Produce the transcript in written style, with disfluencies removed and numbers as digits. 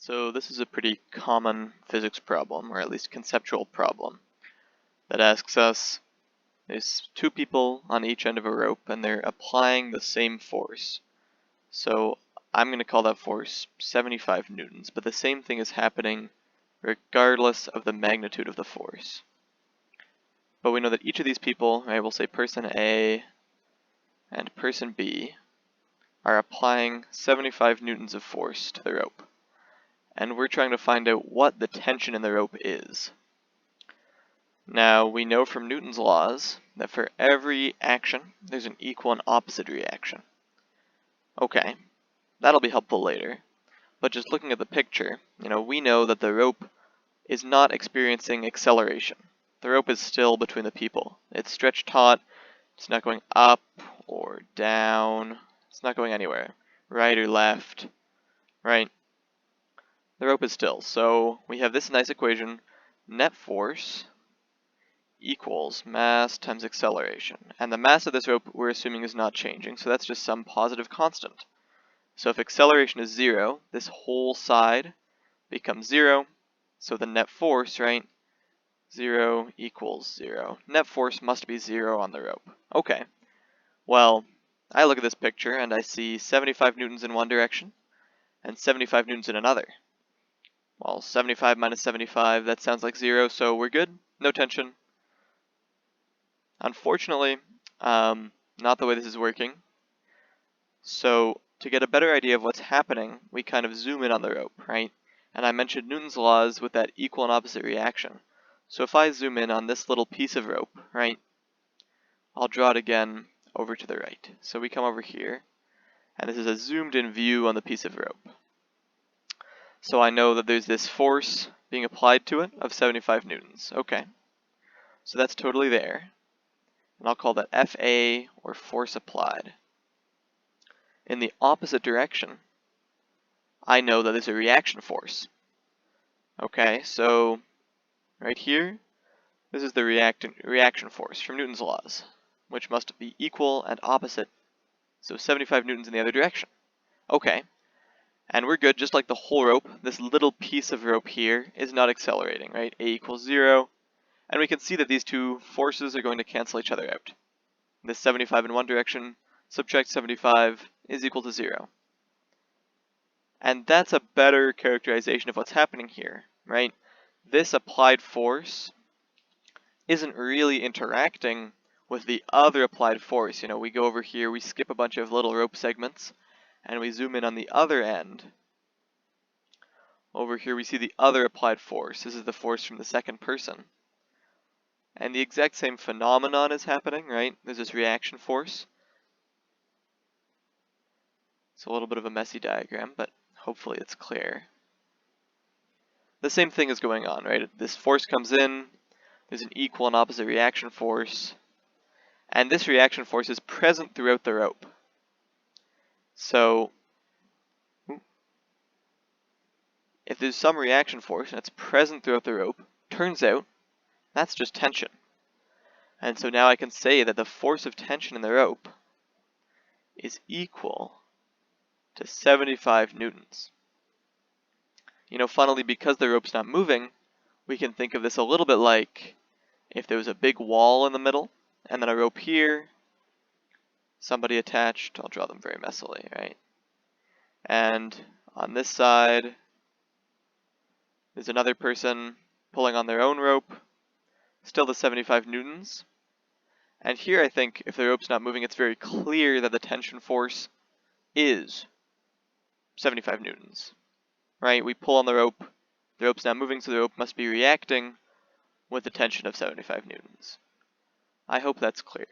So this is a pretty common physics problem, or at least conceptual problem, that asks us, there's two people on each end of a rope and they're applying the same force. So I'm going to call that force 75 newtons, but the same thing is happening regardless of the magnitude of the force. But we know that each of these people, right, we'll say person A and person B, are applying 75 newtons of force to the rope. And we're trying to find out what the tension in the rope is. Now, we know from Newton's laws that for every action, there's an equal and opposite reaction. Okay, that'll be helpful later, but just looking at the picture, we know that the rope is not experiencing acceleration. The rope is still between the people. It's stretched taut, it's not going up or down, it's not going anywhere, right or left, right? The rope is still. So we have this nice equation, net force equals mass times acceleration. And the mass of this rope we're assuming is not changing, so that's just some positive constant. So if acceleration is 0, this whole side becomes 0, so the net force, right, 0 equals 0. Net force must be 0 on the rope. Okay, well, I look at this picture and I see 75 newtons in one direction and 75 newtons in another. Well, 75 minus 75, that sounds like 0, so we're good. No tension. Unfortunately, not the way this is working. So to get a better idea of what's happening, we kind of zoom in on the rope, right? And I mentioned Newton's laws with that equal and opposite reaction. So if I zoom in on this little piece of rope, right, I'll draw it again over to the right. So we come over here, and this is a zoomed in view on the piece of rope. So I know that there's this force being applied to it of 75 newtons. Okay, so that's totally there. And I'll call that FA, or force applied. In the opposite direction, I know that there's a reaction force. Okay, so right here, this is the reaction force from Newton's laws, which must be equal and opposite, so 75 newtons in the other direction. Okay. And we're good, just like the whole rope, this little piece of rope here is not accelerating, right? A equals 0, and we can see that these two forces are going to cancel each other out. This 75 in one direction, subtract 75 is equal to 0. And that's a better characterization of what's happening here, right? This applied force isn't really interacting with the other applied force. We go over here, we skip a bunch of little rope segments, and we zoom in on the other end. Over here we see the other applied force. This is the force from the second person. And the exact same phenomenon is happening, right? There's this reaction force. It's a little bit of a messy diagram, but hopefully it's clear. The same thing is going on, right? This force comes in, there's an equal and opposite reaction force, and this reaction force is present throughout the rope. So if there's some reaction force and it's present throughout the rope, turns out that's just tension. And so now I can say that the force of tension in the rope is equal to 75 newtons. Funnily, because the rope's not moving, we can think of this a little bit like if there was a big wall in the middle, and then a rope here, somebody attached, I'll draw them very messily, right? And on this side, there's another person pulling on their own rope, still the 75 newtons. And here I think if the rope's not moving, it's very clear that the tension force is 75 newtons, right? We pull on the rope's not moving, so the rope must be reacting with a tension of 75 newtons. I hope that's clear.